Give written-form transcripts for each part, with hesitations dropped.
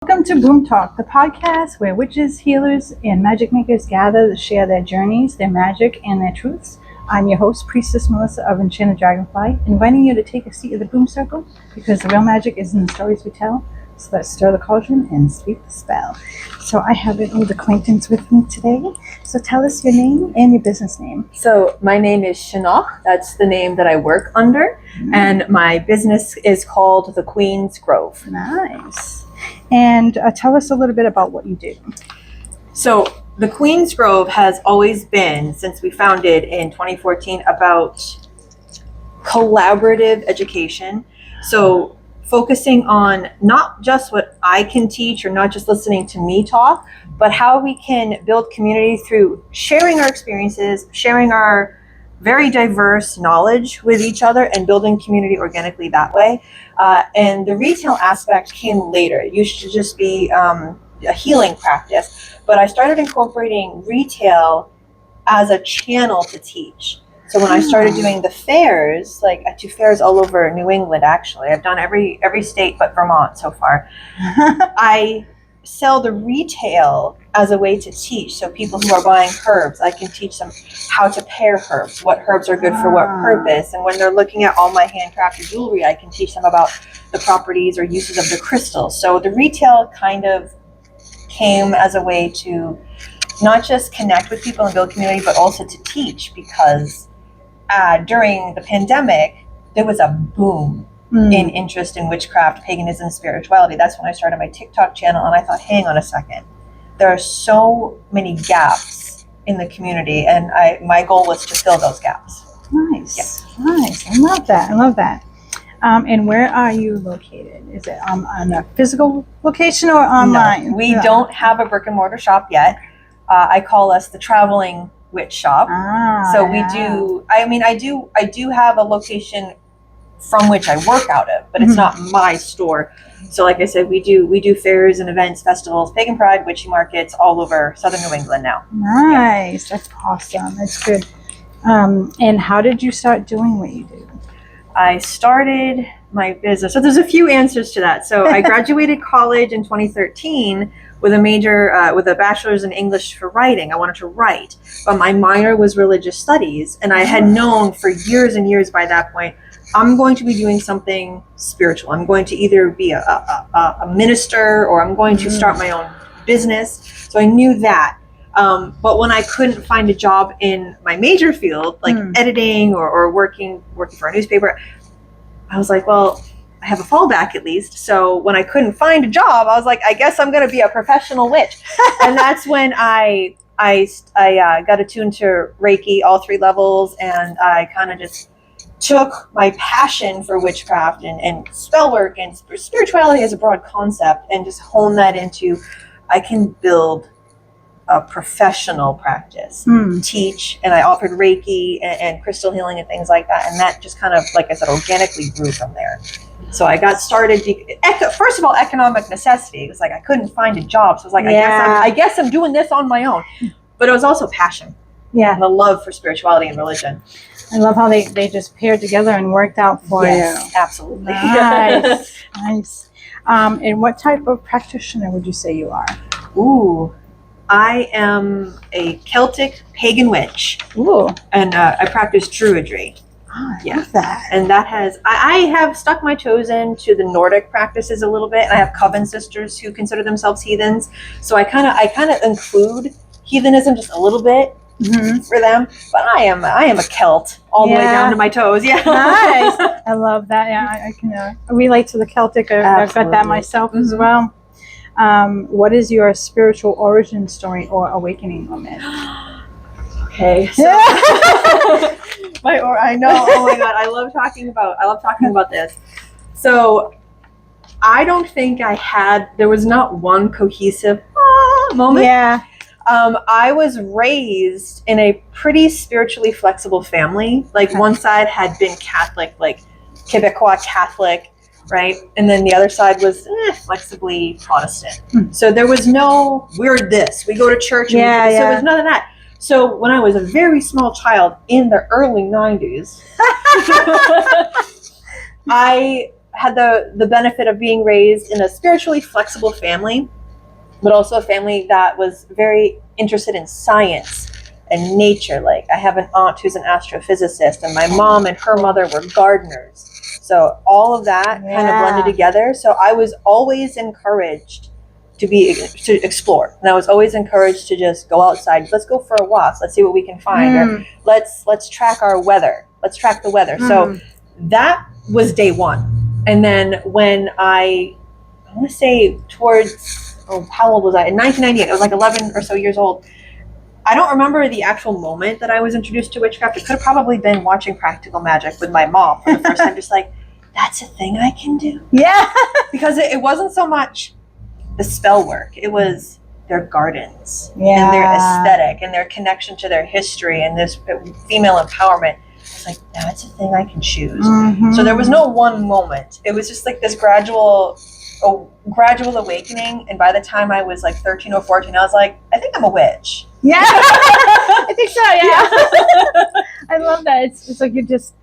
Welcome to Broom Talk, the podcast where witches, healers, and magic makers gather to share their journeys, their magic, and their truths. I'm your host, Priestess Melissa of Enchanted Dragonfly, inviting you to take a seat at the broom circle because the real magic is in the stories we tell. So let's stir the cauldron and sweep the spell. So I have an old acquaintance with me today. So tell us your name and your business name. So my name is Sionnach. That's the name that I work under. And my business is called The Queen's Grove. Nice. And tell us a little bit about what you do. So The Queen's Grove has always been, since we founded in 2014, about collaborative education. So focusing on not just what I can teach or not just listening to me talk, but how we can build community through sharing our experiences, sharing our very diverse knowledge with each other and building community organically that way. And the retail aspect came later. It used to just be a healing practice, but I started incorporating retail as a channel to teach. So when I started doing the fairs, like I do fairs all over New England, actually. I've done every state but Vermont so far. I sell the retail as a way to teach. So people who are buying herbs, I can teach them how to pair herbs, what herbs are good for what purpose. And when they're looking at all my handcrafted jewelry, I can teach them about the properties or uses of the crystals. So the retail kind of came as a way to not just connect with people and build community, but also to teach, because during the pandemic, there was a boom in interest in witchcraft, paganism, spirituality. That's when I started my TikTok channel, and I thought, hang on a second. There are so many gaps in the community, and my goal was to fill those gaps. Nice, nice. I love that. And where are you located? Is it on a physical location or online? No, we don't have a brick and mortar shop yet. I call us the traveling witch shop. So we do. I do have a location from which I work out of, but it's not my store. So like I said, we do fairs and events, festivals, pagan pride, witchy markets all over southern New England now. Nice. That's awesome. That's good. And how did you start doing what you do? I started my business. So there's a few answers to that. So I graduated college in 2013 with a major, with a bachelor's in English for writing. I wanted to write, but my minor was religious studies. And I had known for years and years by that point, I'm going to be doing something spiritual. I'm going to either be a minister or I'm going to start my own business. So I knew that. But when I couldn't find a job in my major field, like editing or working for a newspaper, I was like, well, I have a fallback at least. So when I couldn't find a job, I was like, I guess I'm going to be a professional witch. And that's when I got attuned to Reiki, all 3 levels, and I kind of just took my passion for witchcraft and spell work and spirituality as a broad concept and just honed that into, I can build a professional practice, teach, and I offered Reiki and crystal healing and things like that. And that just kind of, like I said, organically grew from there. So I got started, first of all, economic necessity. It was like I couldn't find a job. So I was like, I guess I'm doing this on my own. But it was also passion. Yeah. And the love for spirituality and religion. I love how they just paired together and worked out for you. Yes, absolutely. Nice. Nice. And what type of practitioner would you say you are? Ooh, I am a Celtic pagan witch. Ooh. And I practice druidry. Oh, I love that. And that has, I have stuck my toes into the Nordic practices a little bit. And I have Coven sisters who consider themselves heathens. So I kind of include heathenism just a little bit for them. But I am a Celt all the way down to my toes. Yeah. Nice. I love that. Yeah, I can relate to the Celtic. I've got that myself as well. What is your spiritual origin story or awakening moment? Okay. So I know. Oh my God. I love talking about this. So I don't think there was not one cohesive moment. Yeah. I was raised in a pretty spiritually flexible family. Like one side had been Catholic, like Quebecois Catholic, right? And then the other side was flexibly Protestant. So there was no, we're this, we go to church. So there was none of that. So when I was a very small child in the early 90s, I had the benefit of being raised in a spiritually flexible family, but also a family that was very interested in science and nature. Like, I have an aunt who's an astrophysicist, and my mom and her mother were gardeners. So all of that kind of blended together. So I was always encouraged to explore, and I was always encouraged to just go outside. Let's go for a walk. Let's see what we can find. Or let's track our weather. Let's track the weather. So that was day one. And then when I want to say towards, how old was I? In 1998, I was like 11 or so years old. I don't remember the actual moment that I was introduced to witchcraft. It could have probably been watching Practical Magic with my mom for the first time, just like, that's a thing I can do. Yeah. Because it wasn't so much the spell work. It was their gardens and their aesthetic and their connection to their history and this female empowerment. It's like, that's a thing I can choose. So there was no one moment. It was just like this gradual awakening. And by the time I was like 13 or 14, I was like, I think I'm a witch. Yeah. I think so. Yeah. I love that. It's like you just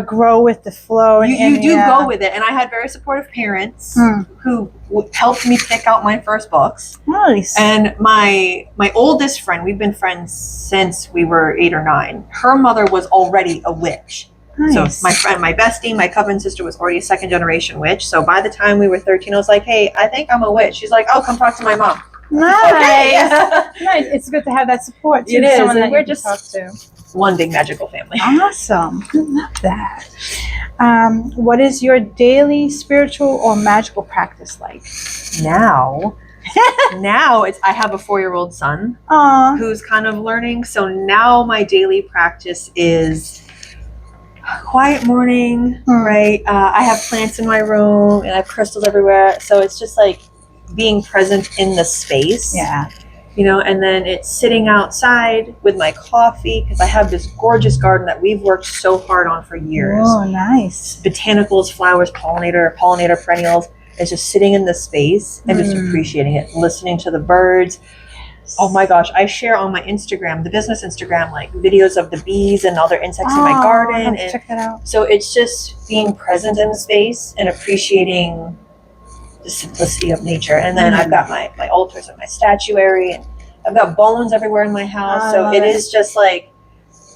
grow with the flow. You do go with it. And I had very supportive parents who helped me pick out my first books. Nice. And my oldest friend, we've been friends since we were 8 or 9. Her mother was already a witch. Nice. So my friend, my bestie, my Coven sister was already a second generation witch. So by the time we were 13, I was like, hey, I think I'm a witch. She's like, oh, come talk to my mom. Nice. Okay. Nice. It's good to have that support too. It is. Someone And that we're you can just talk to. one big magical family. Awesome. I love that. What is your daily spiritual or magical practice like? Now I have a 4-year-old son who's kind of learning. So now my daily practice is quiet morning, right? I have plants in my room and I have crystals everywhere. So it's just like being present in the space. Yeah. You know, and then it's sitting outside with my coffee because I have this gorgeous garden that we've worked so hard on for years. Oh, nice. Botanicals, flowers, pollinator perennials. It's just sitting in the space and just appreciating it, listening to the birds. Oh my gosh, I share on my Instagram, the business Instagram, like videos of the bees and all their insects in my garden. And check that out. so it's just being present in the space and appreciating the simplicity of nature. And then I've got my altars and my statuary, and I've got bones everywhere in my house. So it is just like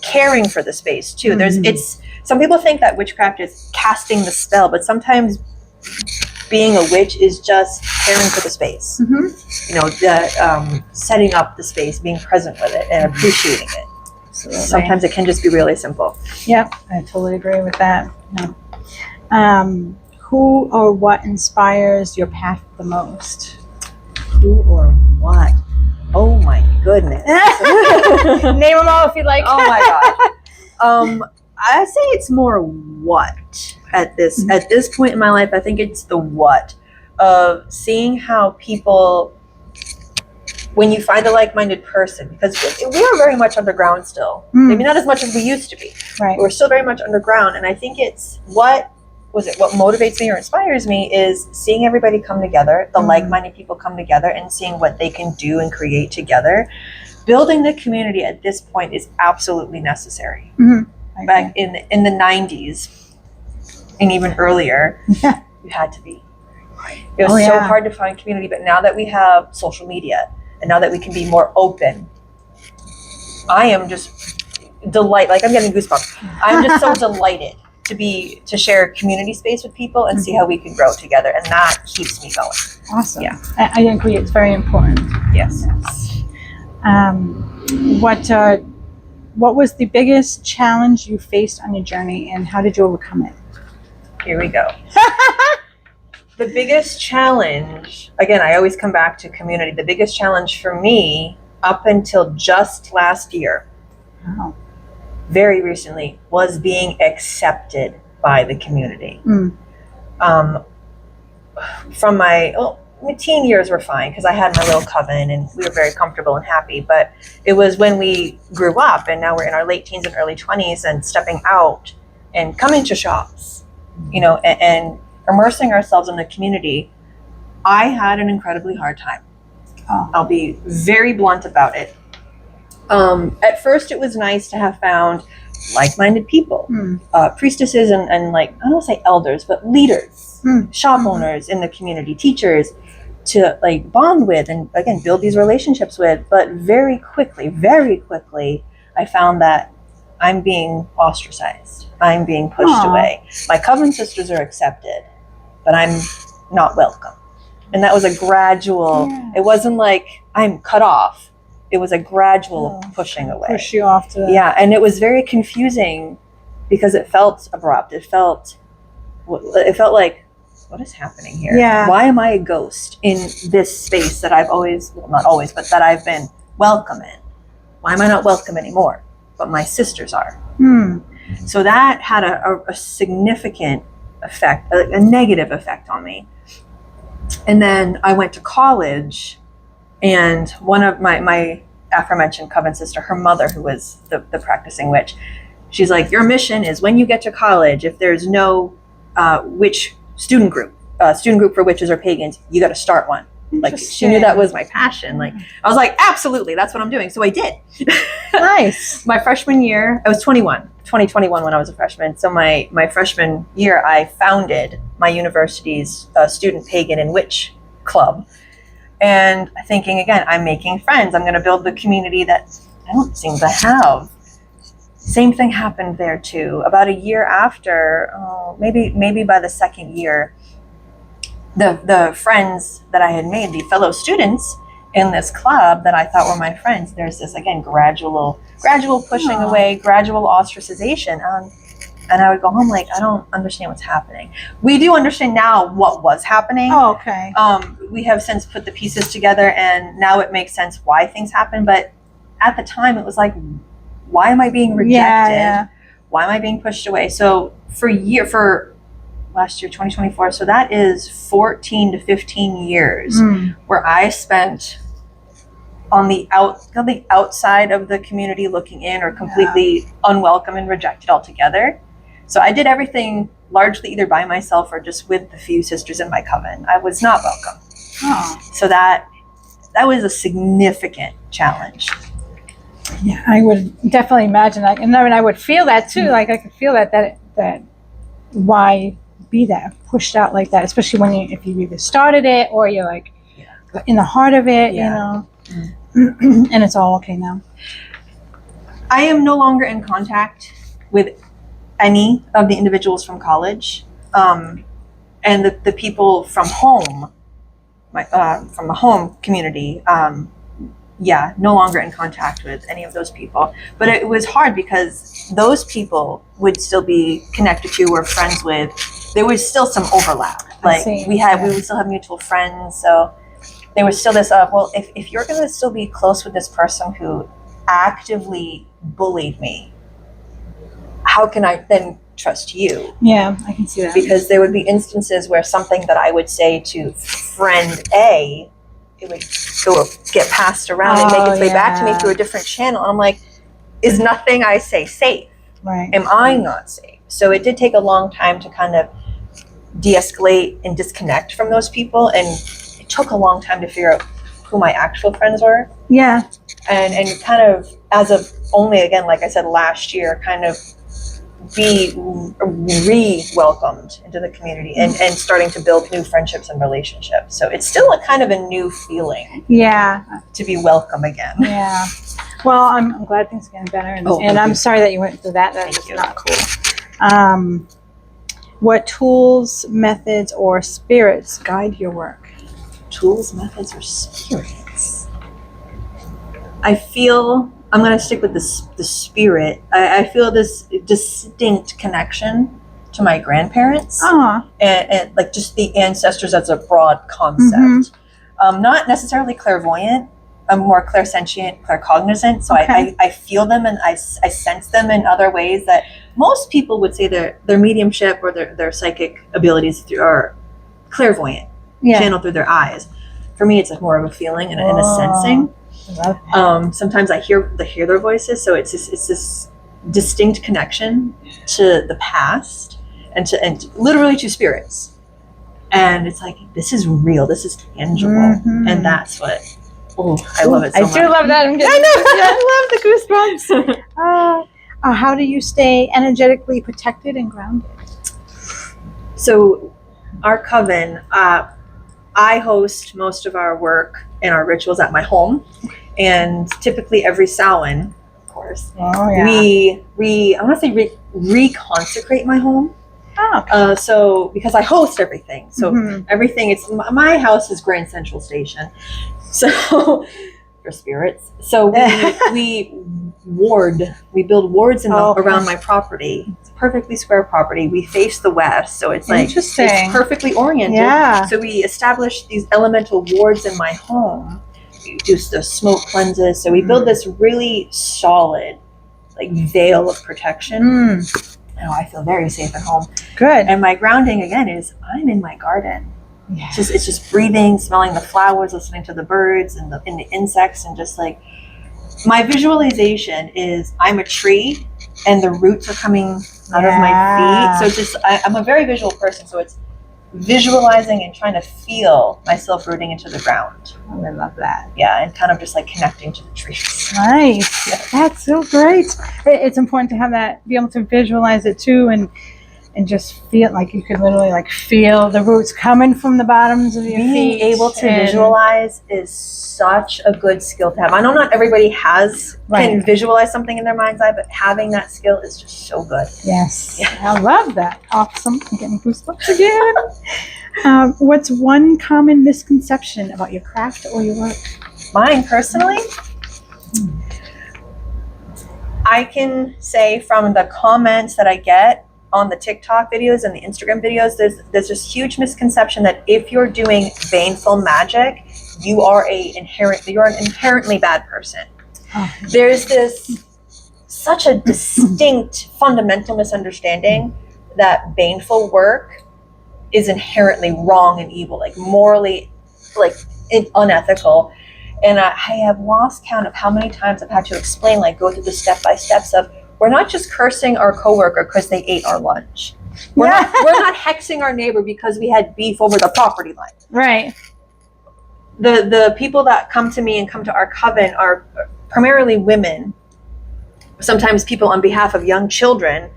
caring for the space too. It's some people think that witchcraft is casting the spell, but sometimes being a witch is just caring for the space. You know, the setting up the space, being present with it and appreciating it. Absolutely. Sometimes it can just be really simple. Yeah, I totally agree with that. Yeah. Who or what inspires your path the most? Who or what? Oh my goodness. Name them all if you like. Oh my god. I say it's more what at this point in my life. I think it's the what of seeing how people, when you find a like-minded person, because we are very much underground still. Maybe not as much as we used to be. Right. We're still very much underground, and I think it's what motivates me or inspires me is seeing everybody come together, the like-minded people come together, and seeing what they can do and create together. Building the community at this point is absolutely necessary. Back in the 90s and even earlier, you had to be. It was so hard to find community, but now that we have social media and now that we can be more open, I am just like I'm getting goosebumps. I'm just so delighted to share community space with people and see how we can grow together, and that keeps me going. Awesome. Yeah, I agree. It's very important. Yes. What was the biggest challenge you faced on your journey, and how did you overcome it? Here we go. The biggest challenge, again, I always come back to community. The biggest challenge for me up until just last year, very recently, was being accepted by the community. From my teen years were fine because I had my little coven and we were very comfortable and happy. But it was when we grew up and now we're in our late teens and early 20s and stepping out and coming to shops, you know, and immersing ourselves in the community, I had an incredibly hard time. I'll be very blunt about it. At first, it was nice to have found like-minded people, priestesses and like, I don't say elders, but leaders, shop owners in the community, teachers to like bond with and again, build these relationships with. But very quickly, I found that I'm being ostracized. I'm being pushed away. My Coven sisters are accepted, but I'm not welcome. And that was a gradual, it wasn't like I'm cut off. It was a gradual pushing away. Push you off to Yeah, and it was very confusing because it felt abrupt. It felt like, what is happening here? Yeah. Why am I a ghost in this space that I've always, well, not always, but that I've been welcome in? Why am I not welcome anymore? But my sisters are. So that had a significant effect, a negative effect on me. And then I went to college, and one of my aforementioned Coven sister, her mother, who was the practicing witch, she's like, your mission is when you get to college, if there's no witch student group for witches or pagans, you got to start one. Like, she knew that was my passion. Like, I was like, absolutely, that's what I'm doing. So I did. Nice. My freshman year, I was 2021 when I was a freshman. So my freshman year, I founded my university's student pagan and witch club. And thinking, again, I'm making friends. I'm going to build the community that I don't seem to have. Same thing happened there too. About a year after, maybe by the second year, the friends that I had made, the fellow students in this club that I thought were my friends, there's this, again, gradual pushing away, gradual ostracization. And I would go home like, I don't understand what's happening. We do understand now what was happening. Oh, okay. We have since put the pieces together, and now it makes sense why things happen. But at the time, it was like, why am I being rejected? Yeah. Why am I being pushed away? So for last year, 2024, so that is 14 to 15 years where I spent on the outside of the community looking in, or completely unwelcome and rejected altogether. So I did everything largely either by myself or just with the few sisters in my coven. I was not welcome. So that was a significant challenge. Yeah, I would definitely imagine that. And I mean, I would feel that too. Like, I could feel that why be that pushed out like that, especially if you either started it or you're like in the heart of it, you know. And it's all okay now. I am no longer in contact with any of the individuals from college, and the people from home, from the home community. No longer in contact with any of those people. But it was hard because those people would still be connected to or friends with. There was still some overlap. Like, we would still have mutual friends. So there was still this, if you're going to still be close with this person who actively bullied me, how can I then trust you? Yeah, I can see that. Because there would be instances where something that I would say to friend A, it would get passed around and make its way back to me through a different channel. And I'm like, is nothing I say safe? Right. Am I not safe? So it did take a long time to kind of de-escalate and disconnect from those people. And it took a long time to figure out who my actual friends were. Yeah. And kind of, as of only, again, like I said, last year, kind of be re-welcomed into the community and starting to build new friendships and relationships. So it's still a kind of a new feeling. Yeah. To be welcome again. Yeah. Well, I'm glad things are getting better, and I'm sorry that you went through that. That's not cool. What tools, methods, or spirits guide your work? Tools, methods, or spirits? I feel I'm going to stick with the spirit. I feel this distinct connection to my grandparents, and like just the ancestors as a broad concept. Not necessarily clairvoyant. I'm more clairsentient, claircognizant. So I feel them and I sense them in other ways that most people would say their mediumship or their psychic abilities are clairvoyant, channeled through their eyes. For me, it's more of a feeling and a sensing. Sometimes I hear their voices, so it's this distinct connection to the past and literally to spirits. And it's like, this is real, this is tangible, and that's what. I love it so much. I do love that. I know. I love the goosebumps. how do you stay energetically protected and grounded? So our coven, I host most of our work and our rituals at my home, and typically every Samhain, of course, we I want to say reconsecrate my home. Oh, okay. So because I host everything, so everything, it's my house is Grand Central Station, so for spirits. So we build wards around my property. It's a perfectly square property. We face the west, so it's like it's perfectly oriented. Yeah. So we establish these elemental wards in my home. We do the smoke cleanses. So we build this really solid, like, veil of protection. Oh, I feel very safe at home. Good. And my grounding again is I'm in my garden. Yeah. It's just breathing, smelling the flowers, listening to the birds and the insects, and just like my visualization is I'm a tree and the roots are coming out of my feet. So it's just I'm a very visual person. So it's visualizing and trying to feel myself rooting into the ground. Oh, I love that. Yeah, and kind of just like connecting to the trees. Nice. Yeah. That's so great. It's important to have that, be able to visualize it too, and just feel like you could literally like feel the roots coming from the bottoms of your feet. Being able to visualize is such a good skill to have. I know not everybody can visualize something in their mind's eye, but having that skill is just so good. Yes. Yeah. I love that. Awesome. I'm getting goosebumps again. What's one common misconception about your craft or your work? Mine personally? I can say from the comments that I get on the TikTok videos and the Instagram videos, there's this huge misconception that if you're doing baneful magic, you are an inherently bad person. Oh. There's such a distinct fundamental misunderstanding that baneful work is inherently wrong and evil, like morally, like unethical. And I have lost count of how many times I've had to explain, like go through the step-by-steps of, we're not just cursing our coworker because they ate our lunch. We're not hexing our neighbor because we had beef over the property line. Right. The people that come to me and come to our coven are primarily women, sometimes people on behalf of young children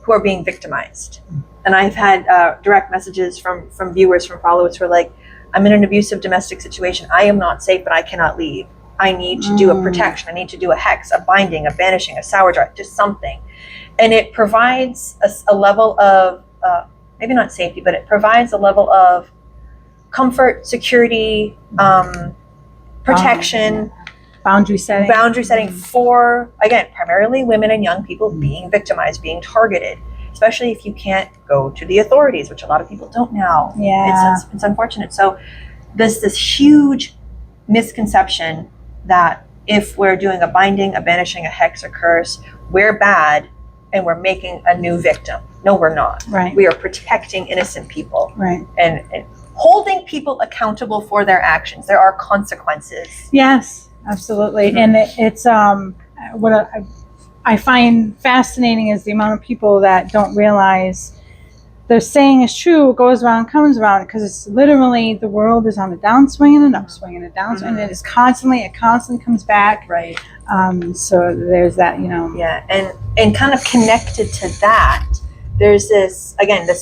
who are being victimized. And I've had direct messages from viewers, from followers who are like, I'm in an abusive domestic situation. I am not safe, but I cannot leave. I need to do a protection. I need to do a hex, a binding, a banishing, a sour jar, just something. And it provides a level of, maybe not safety, but it provides a level of comfort, security, protection. Boundary setting for, again, primarily women and young people being victimized, being targeted, especially if you can't go to the authorities, which a lot of people don't now. Yeah. It's unfortunate. So this huge misconception that if we're doing a binding, a banishing, a hex, a curse, we're bad and we're making a new victim. No, we're not. Right. We are protecting innocent people. Right. And holding people accountable for their actions. There are consequences. Yes, absolutely. And it's what I find fascinating is the amount of people that don't realize the saying is true, what goes around comes around, because it's literally the world is on a downswing and an upswing and a downswing, and it constantly comes back. Right. So there's that, Yeah, and kind of connected to that, there's this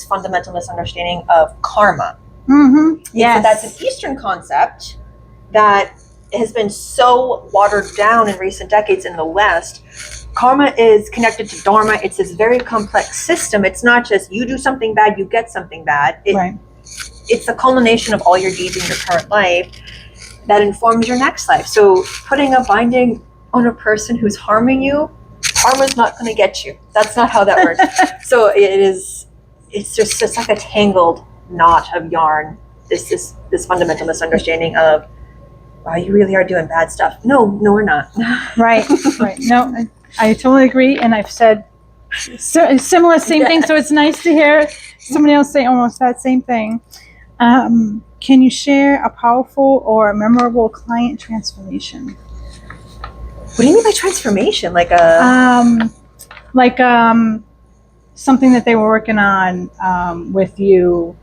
fundamental misunderstanding of karma. Mm-hmm. Yes. So that's an Eastern concept that has been so watered down in recent decades in the West. Karma is connected to dharma. It's this very complex system. It's not just you do something bad, you get something bad. It's the culmination of all your deeds in your current life that informs your next life. So putting a binding on a person who's harming you, karma's not going to get you. That's not how that works. So it's just like a tangled knot of yarn. This fundamental misunderstanding of, wow, you really are doing bad stuff. No, we're not. Right. No, I totally agree, and I've said similar, same thing. So it's nice to hear somebody else say almost that same thing. Can you share a powerful or memorable client transformation? What do you mean by transformation? Like something that they were working on with you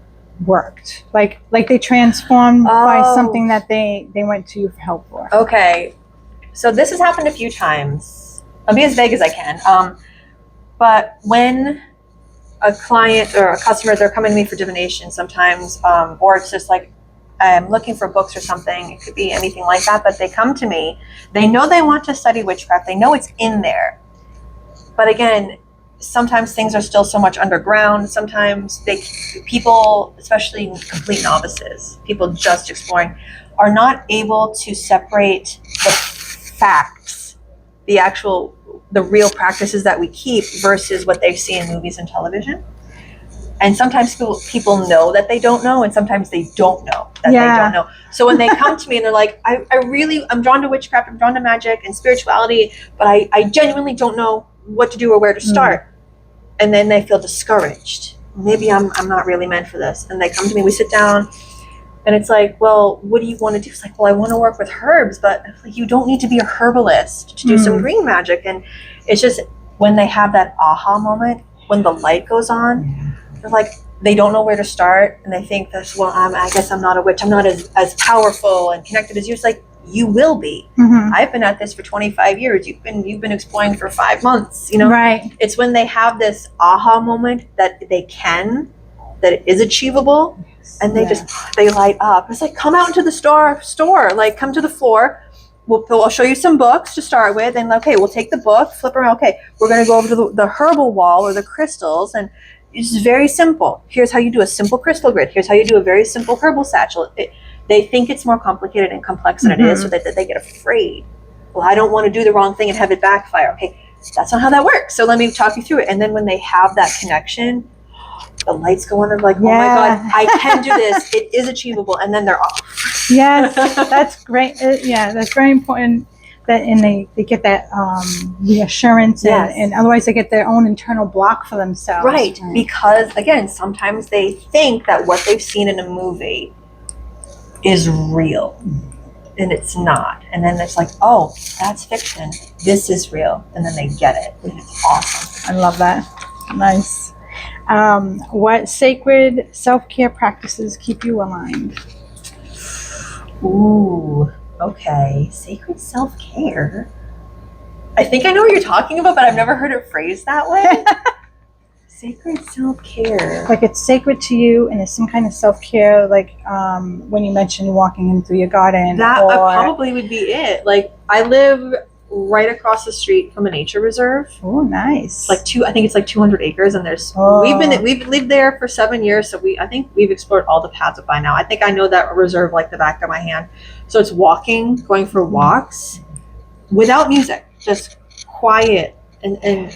worked, like they transformed by something that they went to you for help for. Okay, so this has happened a few times. I'll be as vague as I can. But when a client or a customer, they're coming to me for divination sometimes, or it's just like I'm looking for books or something. It could be anything like that, but they come to me. They know they want to study witchcraft. They know it's in there. But again, sometimes things are still so much underground. Sometimes people, especially complete novices, people just exploring, are not able to separate the facts, the real practices that we keep versus what they see in movies and television. And sometimes people know that they don't know, and sometimes they don't know that they don't know. So when they come to me and they're like, I'm drawn to witchcraft, I'm drawn to magic and spirituality, but I genuinely don't know what to do or where to start. And then they feel discouraged. Maybe I'm not really meant for this. And they come to me, we sit down, and it's like, well, what do you want to do? It's like, well, I want to work with herbs, but you don't need to be a herbalist to do some green magic. And it's just when they have that aha moment, when the light goes on, they're like, they don't know where to start, and they think that, well, I guess I'm not a witch. I'm not as powerful and connected as you. It's like, you will be. I've been at this for 25 years. You've been exploring for 5 months. Right. It's when they have this aha moment that that it is achievable, and they light up. It's like, come out into the store, like come to the floor. I'll show you some books to start with, and okay, we'll take the book, flip around. Okay, we're going to go over to the herbal wall or the crystals, and it's very simple. Here's how you do a simple crystal grid. Here's how you do a very simple herbal satchel. They think it's more complicated and complex than it is, so that they get afraid. Well, I don't want to do the wrong thing and have it backfire. Okay, that's not how that works. So let me talk you through it. And then when they have that connection, the lights go on and like, oh my God, I can do this. It is achievable. And then they're off. Yes, that's great. That's very important. And they get that reassurance, and otherwise they get their own internal block for themselves. Right. Because again, sometimes they think that what they've seen in a movie is real, and it's not. And then it's like, oh, that's fiction. This is real. And then they get it. And it's awesome. I love that. Nice. What sacred self-care practices keep you aligned? Ooh. Okay, sacred self-care. I think I know what you're talking about, but I've never heard it phrased that way. Sacred self-care. Like it's sacred to you, and it's some kind of self-care, like when you mentioned walking in through your garden. That probably would be it. Like I live right across the street from a nature reserve. Oh, nice. I think it's like 200 acres, and we've lived there for 7 years, so I think we've explored all the paths by now. I think I know that reserve like the back of my hand. So it's going for walks without music, just quiet, and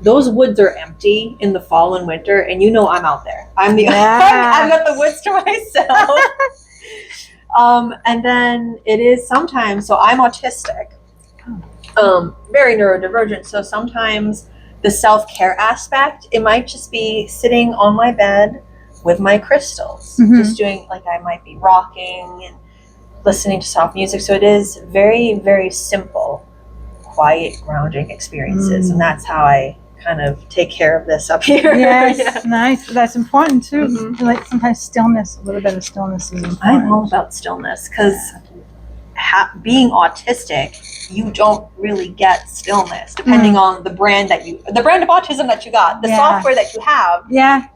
those woods are empty in the fall and winter, and I'm out there. I've got the woods to myself. And then it is sometimes, so I'm autistic. Very neurodivergent, so sometimes the self-care aspect, it might just be sitting on my bed with my crystals, just doing, like, I might be rocking and listening to soft music. So it is very, very simple, quiet, grounding experiences, and that's how I kind of take care of this up here. Yes, nice. That's important too. Like sometimes stillness, a little bit of stillness is important. I'm all about stillness, because being autistic, you don't really get stillness depending on the brand of autism that you got, the software that you have.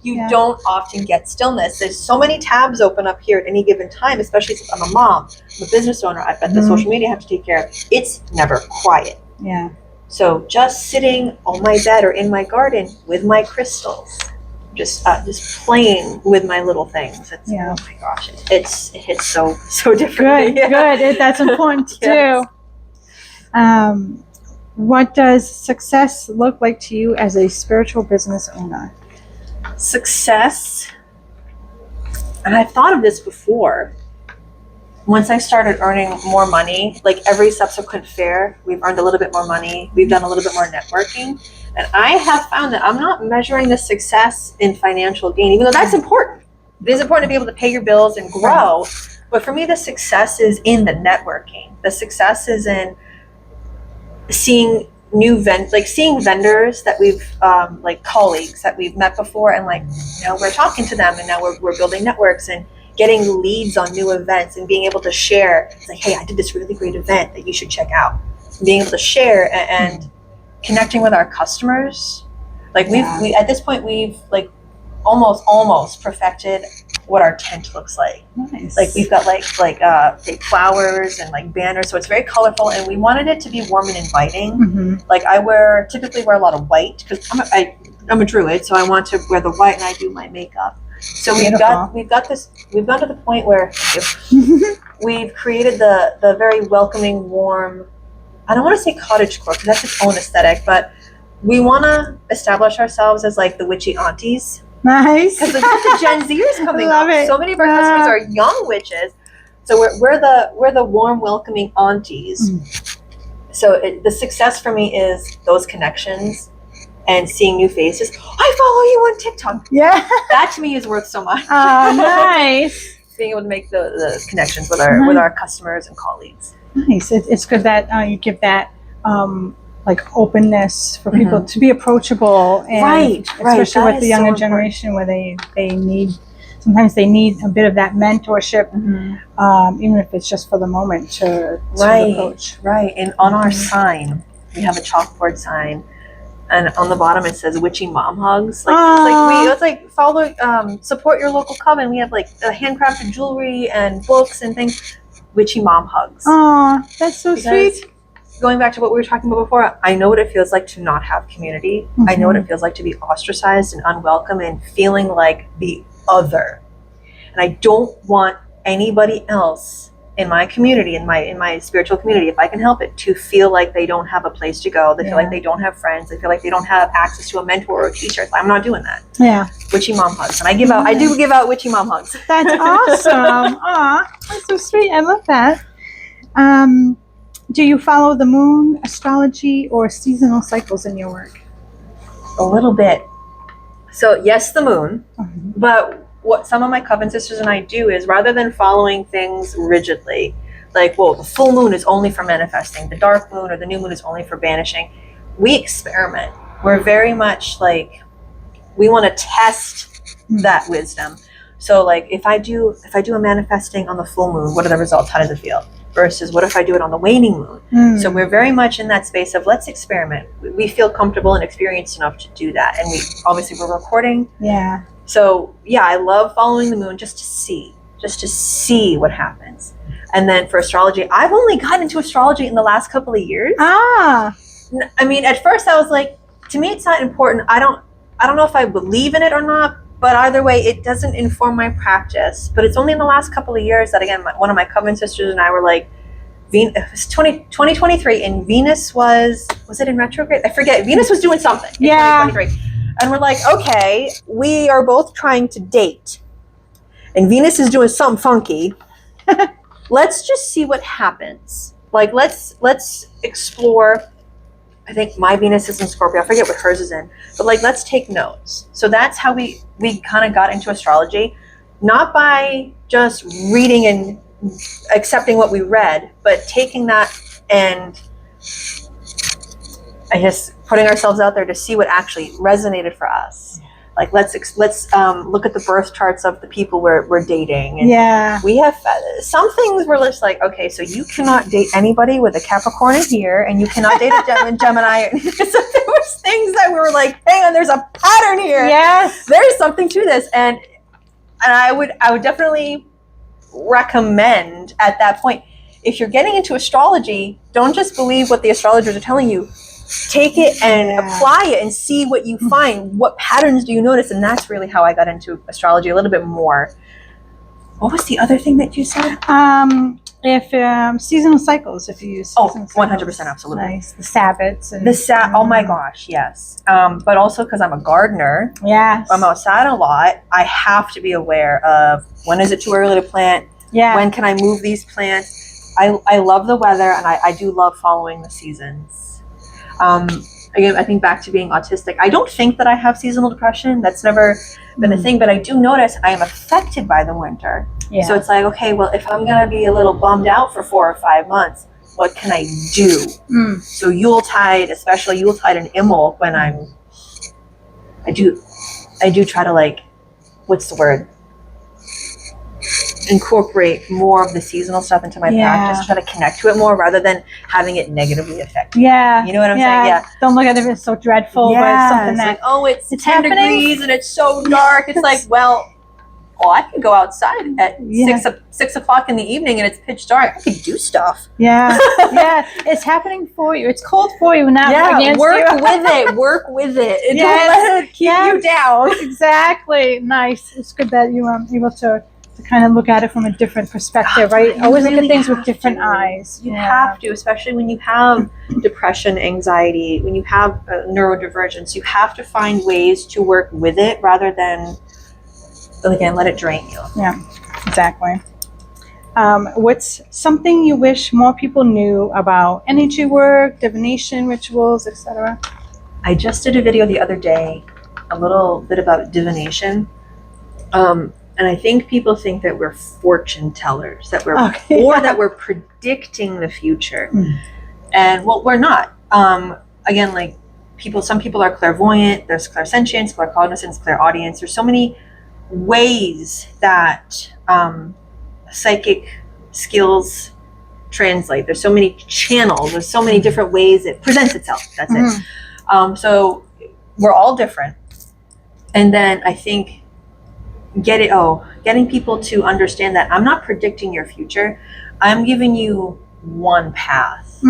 You don't often get stillness. There's so many tabs open up here at any given time, especially since I'm a mom, I'm a business owner, I've got the social media I have to take care of. It's never quiet. So just sitting on my bed or in my garden with my crystals, just playing with my little things. Oh my gosh, it hits so differently. Good. That's important too. What does success look like to you as a spiritual business owner? Success, and I've thought of this before. Once I started earning more money, like every subsequent fair, we've earned a little bit more money. We've done a little bit more networking. And I have found that I'm not measuring the success in financial gain, even though that's important. It is important to be able to pay your bills and grow. But for me, the success is in the networking. The success is in seeing seeing vendors that we've, like colleagues that we've met before, and we're talking to them, and now we're building networks and getting leads on new events, and being able to share. It's like, hey, I did this really great event that you should check out. And being able to share and connecting with our customers. Like we at this point we've like almost perfected what our tent looks like. Nice. Like we've got like fake flowers and like banners, so it's very colorful, and we wanted it to be warm and inviting. Mm-hmm. Like I typically wear a lot of white because I'm a druid, so I want to wear the white, and I do my makeup. So we've got this. We've gone to the point where we've created the very welcoming, warm. I don't want to say cottagecore because that's its own aesthetic, but we want to establish ourselves as like the witchy aunties. Nice. Because the Gen Zers coming Love up. it. So many of our customers are young witches, so we're the warm, welcoming aunties. So the success for me is those connections and seeing new faces. I follow you on TikTok. Yeah. That to me is worth so much. Oh, nice. Being able to make the connections with our customers and colleagues. Nice. It's good that you give that like openness for people to be approachable, and especially with the younger generation where they need sometimes they need a bit of that mentorship, even if it's just for the moment to approach. Right. And on our sign, we have a chalkboard sign, and on the bottom it says "Witchy Mom Hugs." It's like follow, support your local coven. We have like handcrafted jewelry and books and things. Witchy Mom Hugs. Oh, that's so sweet. Going back to what we were talking about before, I know what it feels like to not have community. I know what it feels like to be ostracized and unwelcome and feeling like the other. And I don't want anybody else in my community, in my spiritual community, if I can help it, to feel like they don't have a place to go. They feel like they don't have friends. They feel like they don't have access to a mentor or a teacher. I'm not doing that. Yeah. Witchy Mom Hugs. And I do give out Witchy Mom Hugs. That's awesome. Aw, that's so sweet. I love that. Do you follow the moon, astrology, or seasonal cycles in your work? A little bit. So yes, the moon, but what some of my coven sisters and I do is rather than following things rigidly, like, well, the full moon is only for manifesting, the dark moon or the new moon is only for banishing, we experiment. We're very much like, we want to test that wisdom. So like if I do a manifesting on the full moon, what are the results? How does it feel? Versus what if I do it on the waning moon? So we're very much in that space of let's experiment. We feel comfortable and experienced enough to do that. And we're recording. Yeah. So yeah, I love following the moon just to see what happens. And then for astrology, I've only gotten into astrology in the last couple of years. I mean, at first I was like, to me, it's not important. I don't know if I believe in it or not, but either way, it doesn't inform my practice. But it's only in the last couple of years that, again, one of my coven sisters and I were like, it was 2023, and Venus was it in retrograde? I forget. Venus was doing something in 2023. And we're like, okay, we are both trying to date, and Venus is doing something funky. Let's just see what happens. Like, let's explore. I think my Venus is in Scorpio. I forget what hers is in. But like, let's take notes. So that's how we kind of got into astrology, not by just reading and accepting what we read, but taking that and I guess putting ourselves out there to see what actually resonated for us. Like, let's look at the birth charts of the people we're dating. And we have some things we're just like, okay, so you cannot date anybody with a Capricorn in here, and you cannot date a Gemini. So there was things that we were like, hang on, there's a pattern here. Yes, there's something to this, and I would definitely recommend at that point, if you're getting into astrology, don't just believe what the astrologers are telling you. Take it and apply it and see what you find. What patterns do you notice? And that's really how I got into astrology a little bit more. What was the other thing that you said? If seasonal cycles, if you use 100%, absolutely. Nice. The Sabbats. And, oh my gosh, yes. But also because I'm a gardener. Yes. I'm outside a lot. I have to be aware of when is it too early to plant? Yeah. When can I move these plants? I love the weather, and I do love following the seasons. Again, I think back to being autistic. I don't think that I have seasonal depression. That's never been a thing, but I do notice I am affected by the winter. Yeah. So it's like, okay, well, if I'm going to be a little bummed out for 4 or 5 months, what can I do? So Yuletide, especially Yuletide and Immel, when I do try to, like, what's the word? incorporate more of the seasonal stuff into my practice, try to connect to it more rather than having it negatively affect me. Yeah. You know what I'm saying? Yeah. Don't look at it as so dreadful, but it's something that, like, oh, it's 10 degrees and it's so dark. It's like, well, I can go outside at 6 o'clock in the evening and it's pitch dark. I can do stuff. Yeah. It's happening for you. It's cold for you, not against work you. with it. Work with it. Don't let it keep you down. Exactly. Nice. It's good that you are able to kind of look at it from a different perspective, right? Always look at things with different eyes. You have to, especially when you have depression, anxiety, when you have neurodivergence. You have to find ways to work with it rather than, again, let it drain you. Yeah, exactly. What's something you wish more people knew about energy work, divination, rituals, etc.? I just did a video the other day, a little bit about divination. And I think people think that we're fortune tellers, that we're that we're predicting the future. And well, we're not. Again, like some people are clairvoyant, there's clairsentience, claircognizance, clairaudience. There's so many ways that psychic skills translate. There's so many channels, there's so many different ways it presents itself. That's it. So we're all different. And then I think getting people to understand that I'm not predicting your future. I'm giving you one path.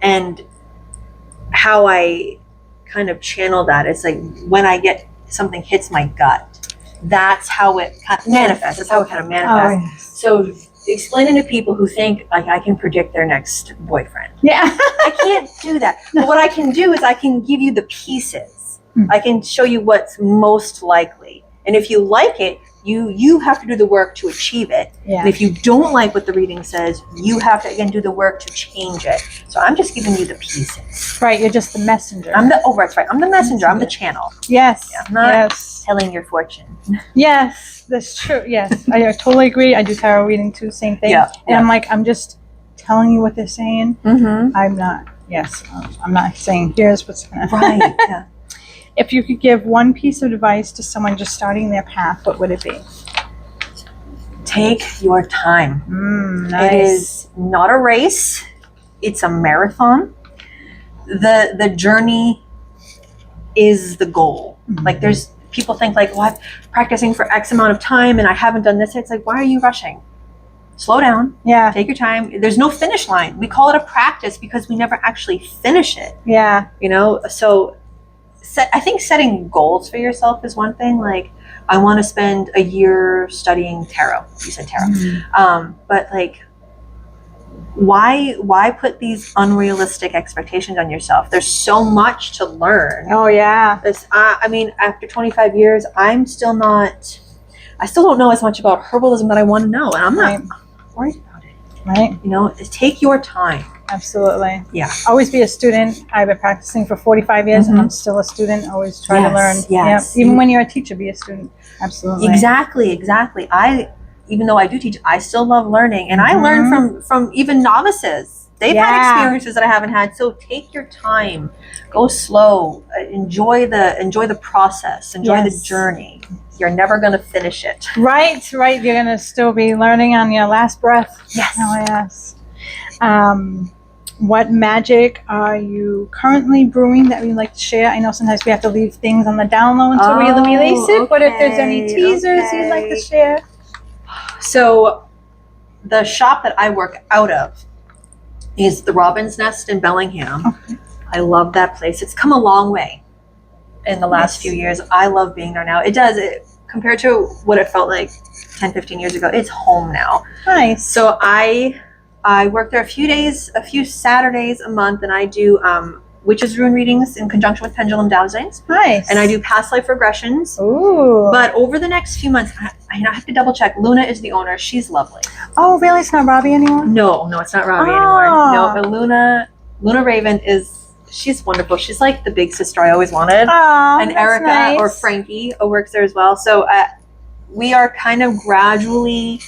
And how I kind of channel that, it's like when I get something hits my gut, that's how it manifests. That's how it kind of manifests. So explaining to people who think like I can predict their next boyfriend. I can't do that. But what I can do is I can give you the pieces. I can show you what's most likely. And if you like it, you have to do the work to achieve it. And if you don't like what the reading says, you have to again do the work to change it. So I'm just giving you the pieces. Right, you're just the messenger. That's right. I'm the messenger. I'm the channel. Yes. I'm not telling your fortune. Yes, that's true. Yes, I totally agree. I do tarot reading too, same thing. And I'm just telling you what they're saying. I'm not saying here's what's going to happen. Right. If you could give one piece of advice to someone just starting their path, what would it be? Take your time. Nice. It is not a race. It's a marathon. The journey is the goal. Like there's people think like, well, I'm practicing for X amount of time and I haven't done this. It's like, why are you rushing? Slow down. Take your time. There's no finish line. We call it a practice because we never actually finish it. So I think setting goals for yourself is one thing. Like, I want to spend a year studying tarot. You said tarot. But like, why put these unrealistic expectations on yourself? There's so much to learn. I mean, after 25 years, I still don't know as much about herbalism that I want to know. And I'm not worried about it. Right. Take your time. Absolutely. Yeah. Always be a student. I've been practicing for 45 years and I'm still a student. Always try to learn. Even when you're a teacher, be a student. Absolutely. Exactly. Even though I do teach, I still love learning. And I learn from even novices. They've had experiences that I haven't had. So take your time. Go slow. Enjoy the process. Enjoy the journey. You're never going to finish it. Right. You're going to still be learning on your last breath. Yes. Oh, yes. What magic are you currently brewing that we'd like to share? I know sometimes we have to leave things on the down low until we release it, but if there's any teasers you'd like to share. So the shop that I work out of is the Robin's Nest in Bellingham. I love that place. It's come a long way in the last few years. I love being there now. Compared to what it felt like 10, 15 years ago, it's home now. Nice. So I work there a few Saturdays a month, and I do witches rune readings in conjunction with pendulum dowsings. Nice. And I do past life regressions. Ooh. But over the next few months, I have to double check. Luna is the owner. She's lovely. Oh, really? It's not Robbie anymore? No, it's not Robbie anymore. No, but Luna Raven she's wonderful. She's like the big sister I always wanted. And Erica or Frankie works there as well. So we are kind of gradually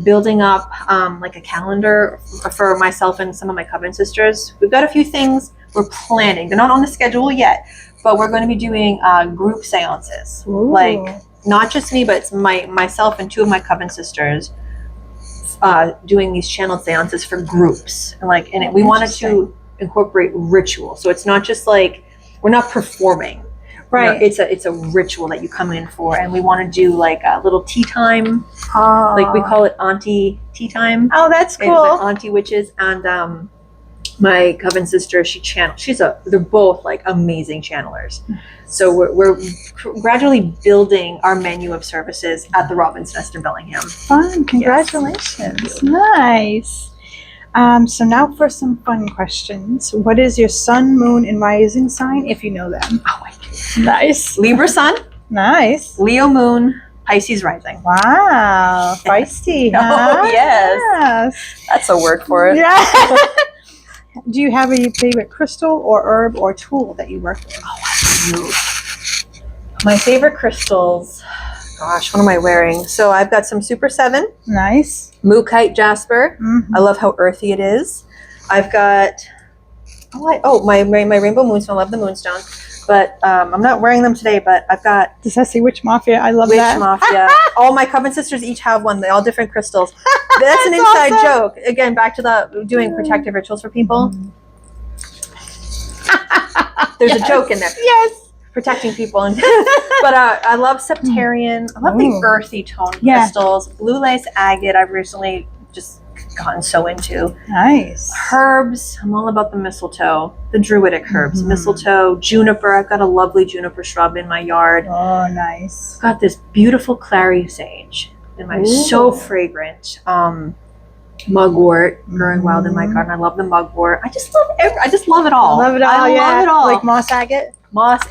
building up like a calendar for myself and some of my Coven sisters. We've got a few things we're planning. They're not on the schedule yet, but we're going to be doing group seances. Ooh. Like not just me, but it's myself and two of my Coven sisters doing these channeled seances for groups. And we wanted to incorporate ritual. So it's not just like, we're not performing. Right. It's a ritual that you come in for, and we want to do like a little tea time. Oh. Like we call it auntie tea time. Oh, that's cool. Auntie witches. And my Coven sister, they're both like amazing channelers. So we're gradually building our menu of services at the Robin's Nest in Bellingham. Fun. Congratulations. Yes. Nice. So now for some fun questions. What is your sun, moon, and rising sign, if you know them? Oh, I do. Nice. Libra sun, Nice. Leo moon, Pisces rising. Wow. Feisty. Oh, huh? yes. That's a word for it. Yeah. Do you have a favorite crystal or herb or tool that you work with? Oh, I do. My favorite crystals. Gosh, what am I wearing? So I've got some Super 7. Nice. Mookite jasper. Mm-hmm. I love how earthy it is. I've got my rainbow moonstone. I love the moonstone, but I'm not wearing them today. But I've got Does that say Witch Mafia? I love Witch that. Mafia. All my Coven sisters each have one. They're all different crystals. That's an inside awesome. joke. Again, back to the doing protective rituals for people. There's a joke in there. Yes. Protecting people. But I love Septarian. I love the earthy tone crystals. Blue lace agate I've recently just gotten so into. Nice. Herbs. I'm all about the mistletoe. The druidic herbs. Mistletoe, juniper. I've got a lovely juniper shrub in my yard. Oh, nice. I've got this beautiful clary sage in my so fragrant mugwort growing wild in my garden. I love the mugwort. I just love it all. I love it all. I love it all. Like moss agate. Moss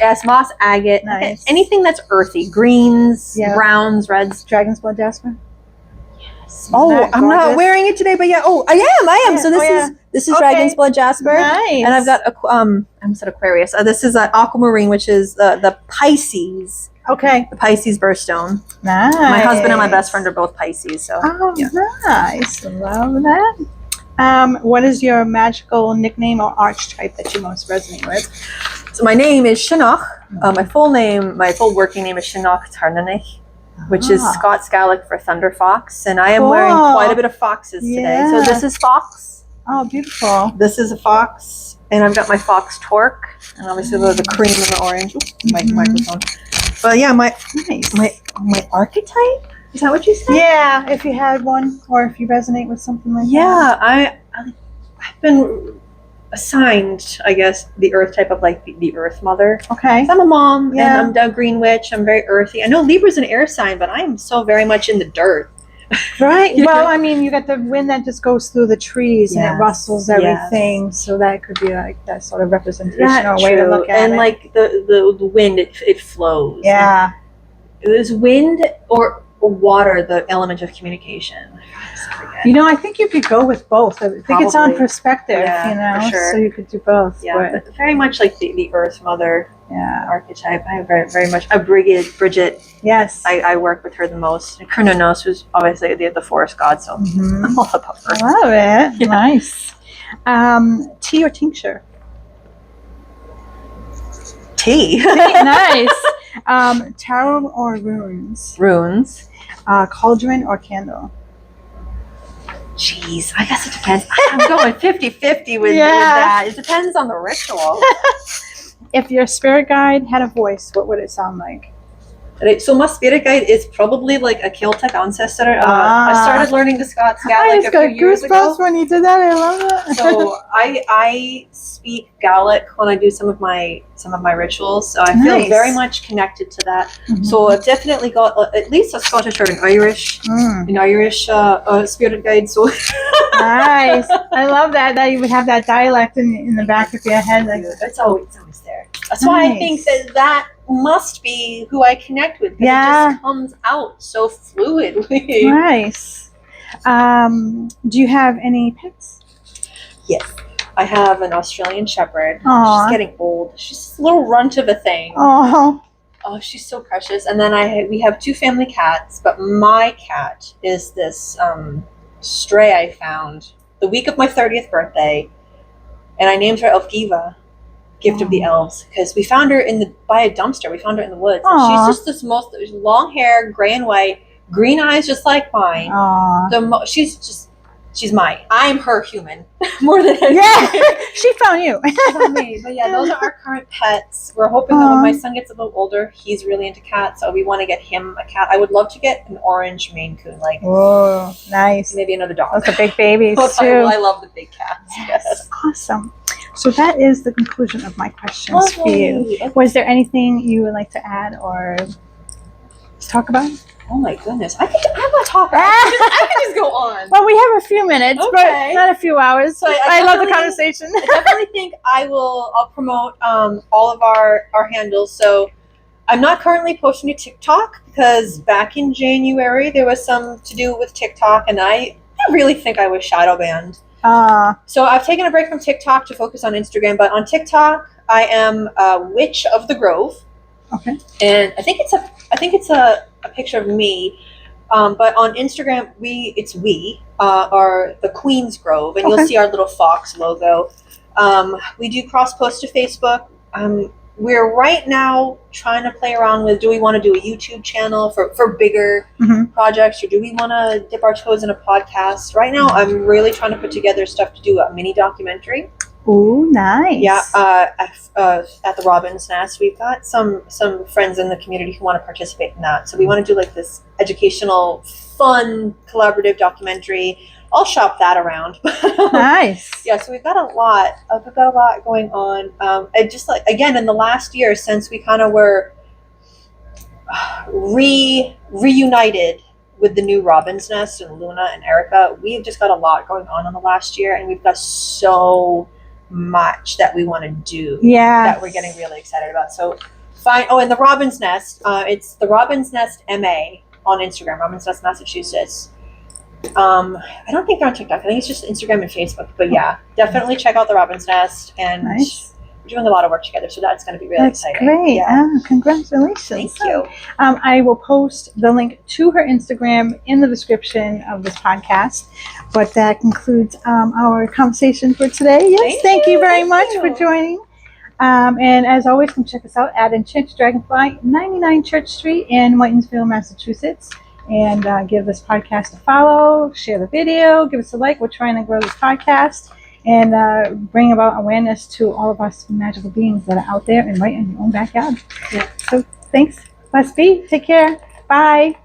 agate. Nice. Anything that's earthy. Greens, browns, reds. Dragon's blood jasper. Yes. Oh, I'm not wearing it today, but yeah. Oh, I am. Yeah. So this is Dragon's blood jasper. Nice. And I've got I said Aquarius. This is aquamarine, which is the Pisces. Okay. The Pisces birthstone. Nice. My husband and my best friend are both Pisces. So. Oh, nice. Love that. What is your magical nickname or archetype that you most resonate with? So my name is Sionnach. My full working name is Sionnach Tarnanich, which is Scots Gaelic for thunder fox. And I am wearing quite a bit of foxes today. So this is fox. Oh, beautiful. This is a fox. And I've got my fox torque. And obviously the cream and the orange. My microphone. But yeah, my archetype? Is that what you said? Yeah, if you had one, or if you resonate with something like that. Yeah, I've been assigned, I guess, the earth type of like the earth mother. Okay. I'm a mom, and I'm a green witch. I'm very earthy. I know Libra's an air sign, but I am so very much in the dirt. Right. Well, I mean, you got the wind that just goes through the trees and it rustles everything. So that could be like that sort of representation or way to look at it. And like the wind, it flows. Yeah. There's wind or water, the element of communication. You know, I think you could go with both. I think it's on perspective, for sure. So you could do both. Yeah, but very much like the earth mother archetype. I have very much Bridget. Yes. I work with her the most. And Kronos, who's obviously the forest god, so I'm all about her. I love it. Yeah. Nice. Tea or tincture? Tea. Nice. Tarot or runes? Runes. Cauldron or candle? Jeez, I guess it depends. I'm going 50-50 with that. It depends on the ritual. If your spirit guide had a voice, what would it sound like? So my spirit guide is probably like a Celtic ancestor. I started learning the Scots Gaelic a few years ago. When you did that. I love it. So I speak Gaelic when I do some of my rituals. So I feel very much connected to that. So I've definitely got at least a Scottish or an Irish spirit guide. So nice. I love that you would have that dialect in the back of your head. Like it's always there. That's why I think that must be who I connect with. It just comes out so fluidly. Nice. Do you have any pets? Yes. I have an Australian Shepherd. Aww. She's getting old. She's a little runt of a thing. Oh, she's so precious. And then we have 2 family cats, but my cat is this stray I found the week of my 30th birthday, and I named her Elfgiva. gift of the elves, because we found her by a dumpster. We found her in the woods. And Aw. she's just this most long hair, gray and white, green eyes, just like mine. Aw. She's mine. I'm her human more than anything. Yeah, she found you. She's on me. But yeah, those are our current pets. We're hoping that when my son gets a little older, he's really into cats, so we want to get him a cat. I would love to get an orange Maine Coon, like Whoa, nice. maybe another dog. Those are big babies too. I love the big cats. Yes. Awesome. So that is the conclusion of my questions for you. Okay. Was there anything you would like to add or talk about? Oh my goodness. I'm a talker. I can just go on. Well, we have a few minutes, Okay. but not a few hours. So I love the conversation. I definitely think I'll promote all of our handles. So I'm not currently posting to TikTok because back in January there was some to do with TikTok, and I really think I was shadow banned. So I've taken a break from TikTok to focus on Instagram, but on TikTok I am Witch of the Grove. Okay. And I think it's a picture of me, but on Instagram we are the Queen's Grove, and you'll see our little fox logo. We do cross post to Facebook. We're right now trying to play around with, do we want to do a YouTube channel for bigger projects, or do we want to dip our toes in a podcast? Right now I'm really trying to put together stuff to do a mini documentary. Ooh, nice. Yeah, at the Robin's Nest, we've got some friends in the community who want to participate in that. So we want to do like this educational, fun, collaborative documentary. I'll shop that around. Nice. Yeah, so we've got a lot going on. And just like, again, in the last year, since we kind of were reunited with the new Robin's Nest and Luna and Erica, we've just got a lot going on in the last year, and we've got so much that we want to do that we're getting really excited about. So and the Robin's Nest, it's the Robin's Nest MA on Instagram, Robin's Nest, Massachusetts. I don't think they're on TikTok. I think it's just Instagram and Facebook. But yeah, definitely check out the Robin's Nest, and we're doing a lot of work together, so that's going to be really exciting. Great. Yeah. Congratulations. Thank you. I will post the link to her Instagram in the description of this podcast. But that concludes our conversation for today. Yes, thank you very much for joining. And as always, come check us out at Enchanted Dragonfly, 99 Church Street in Whitinsville, Massachusetts. And give this podcast a follow, share the video, give us a like. We're trying to grow this podcast and bring about awareness to all of us magical beings that are out there and right in your own backyard. Yeah. So thanks. Let's be. Take care. Bye.